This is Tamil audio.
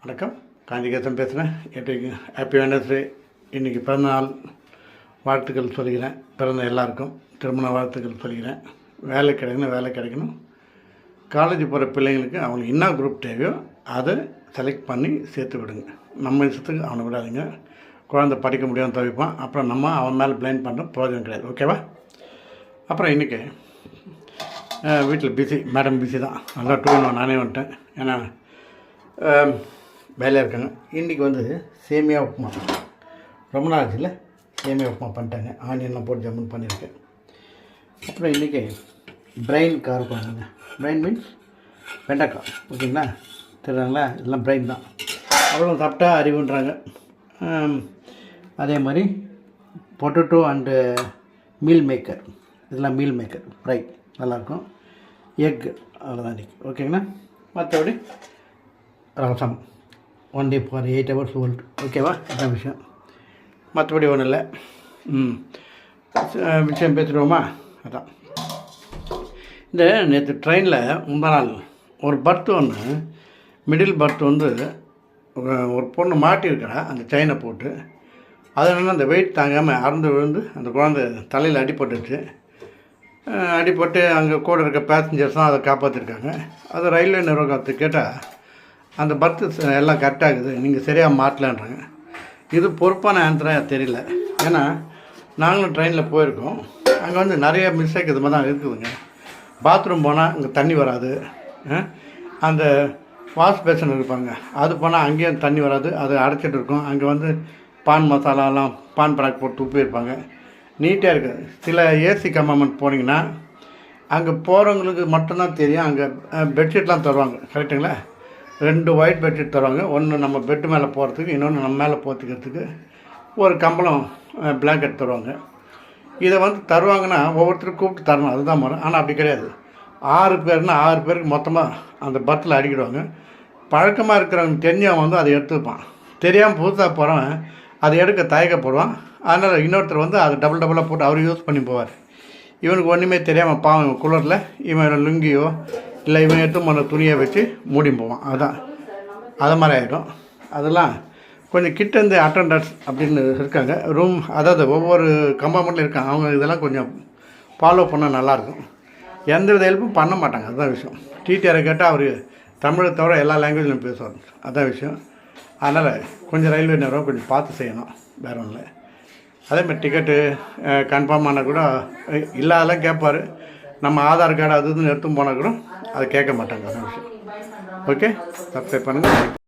வணக்கம், காஞ்சிகேசன் பேசுகிறேன். எப்படி ஹாப்பி வெட்னஸ்டே. இன்றைக்கி பிறந்தநாள் வாழ்த்துக்கள் சொல்லிக்கிறேன். பிறந்த எல்லாருக்கும் திருமண வாழ்த்துக்கள் சொல்லிக்கிறேன். வேலை கிடைக்கணும். காலேஜ் போகிற பிள்ளைங்களுக்கு அவங்களுக்கு என்ன குரூப் தேவையோ அதை செலக்ட் பண்ணி சேர்த்து விடுங்க. நம்ம இஷ்டத்துக்கு அவனை விடாதீங்க. குழந்தை படிக்க முடியாமல் தவிப்பான். அப்புறம் நம்ம அவன் மேலே பிளைன் பண்ணுற பிரயோஜனம் கிடையாது. ஓகேவா? அப்புறம் இன்றைக்கி வீட்டில் பிஸி, மேடம் பிஸி தான். நல்லா நானே வந்துட்டேன். ஏன்னா வேலையாக இருக்காங்க. இன்றைக்கி சேமியா உப்புமா, ரொம்ப நாள் ஆச்சுல, சேமியா உப்புமா பண்ணிட்டாங்க. ஆனியன்லாம் போட்டு ஜம்முன்னு பண்ணியிருக்கேன். அப்புறம் இன்றைக்கி பிரெயின் கார் பண்ணுங்க. பிரெயின் மீன்ஸ் வெண்டைக்காய். ஓகேங்களா? தெரியுங்களா? இதெல்லாம் பிரெயின் தான். அவ்வளோ சாப்பிட்டா அறிவுன்றாங்க. அதே மாதிரி பொட்டேட்டோ அண்டு மீல் மேக்கர், இதெல்லாம் மீல் மேக்கர் ஃப்ரை நல்லாயிருக்கும். எக், அவ்வளோதான் இன்றைக்கி. ஓகேங்களா? மற்றபடி ரசம் one day for 8 hours old. ஓகேவா? அதான் விஷயம். மற்றபடி ஒன்றும் இல்லை. விஷயம் பேசிடுவோமா? அதான் இந்த நேற்று ட்ரெயினில் முந்தா நாள் ஒரு பர்த்து ஒன்று, மிடில் பர்த்து ஒரு பொண்ணு மாட்டியிருக்கிறா அந்த செயினை போட்டு. அதனால அந்த வெயிட் தாங்காமல் அறந்து விழுந்து அந்த குழந்தை தலையில் அடிபட்டுச்சு. அடிபட்டு அங்கே கூட இருக்க பேசஞ்சர்ஸ் தான் அதை காப்பாற்றிருக்காங்க. அது ரயில்வே நிர்வாகத்தை கேட்டால் அந்த பர்த்து எல்லாம் கரெக்டாகுது, நீங்கள் சரியாக மாட்டலன்றாங்க. இது பொறுப்பான ஆன்சராக தெரியல. ஏன்னா நாங்களும் ட்ரெயினில் போயிருக்கோம். அங்கே நிறைய மிஸ்டேக் இது மாதிரி தான் இருக்குதுங்க. பாத்ரூம் போனால் அங்கே தண்ணி வராது. அந்த வாஷ் பேஷன் இருப்பாங்க, அது போனால் அங்கேயும் தண்ணி வராது, அது அடைச்சிட்டு இருக்கும். அங்கே பான் மசாலாலாம் பான் பராக் போட்டு உப்பியிருப்பாங்க. நீட்டாக இருக்குது. சில ஏசி கம்பார்ட்மெண்ட் போனீங்கன்னா அங்கே போகிறவங்களுக்கு மட்டும்தான் தெரியும். அங்கே பெட்ஷீட்லாம் தருவாங்க. கரெக்டுங்களா? 2 ஒயிட் பெட்ஷீட் தருவாங்க. ஒன்று நம்ம பெட்டு மேலே போகிறதுக்கு, இன்னொன்று நம்ம மேலே போத்துக்கிறதுக்கு. ஒரு கம்பளம் பிளாங்கெட் தருவாங்க. இதை தருவாங்கன்னா ஒவ்வொருத்தரும் கூப்பிட்டு தரணும், அதுதான் முறை. ஆனால் அப்படி கிடையாது. 6 பேர்னா 6 பேருக்கு மொத்தமாக அந்த பர்த்தில் அடிக்கிடுவாங்க. பழக்கமாக இருக்கிறவங்க தெரிஞ்சவன் அதை எடுத்துப்பான். தெரியாமல் புதுசாக போகிறவன் அதை எடுக்க தயக்கப்படுவான். அதனால் இன்னொருத்தர் அதை டபுளாக போட்டு அவர் யூஸ் பண்ணி போவார். இவனுக்கு ஒன்றுமே தெரியாமல் பாவம் குளரில் இவன் லுங்கியோ இல்லை இவன் எடுத்து போன துணியை வச்சு மூடி போவான். அதுதான் அது மாதிரி ஆகிடும். அதெல்லாம் கொஞ்சம் கிட்டேருந்து அட்டண்டர்ஸ் அப்படின்னு இருக்காங்க ரூம், அதாவது ஒவ்வொரு கம்பார்ட்மெண்ட்டில் இருக்காங்க. அவங்க இதெல்லாம் கொஞ்சம் ஃபாலோ பண்ணால் நல்லாயிருக்கும். எந்த வித ஹெல்ப்பும் பண்ண மாட்டாங்க. அதுதான் விஷயம். டிடிஆரை கேட்டால் அவர் தமிழை தவிர எல்லா லாங்குவேஜ்லையும் பேசுவார். அதுதான் விஷயம். அதனால் கொஞ்சம் ரயில்வே நிறுவனம் கொஞ்சம் பார்த்து செய்யணும், வேறு ஒன்றும் இல்லை. அதேமாதிரி டிக்கெட்டு கன்ஃபார்ம் ஆனால் கூட இல்லாதெல்லாம் கேட்பார். நம்ம ஆதார் கார்டு அது இதுன்னு எடுத்து போனால் கூட அதை கேட்க மாட்டாங்க. அதான் விஷயம். ஓகே, சப்ஸ்கிரைப் பண்ணுங்கள்.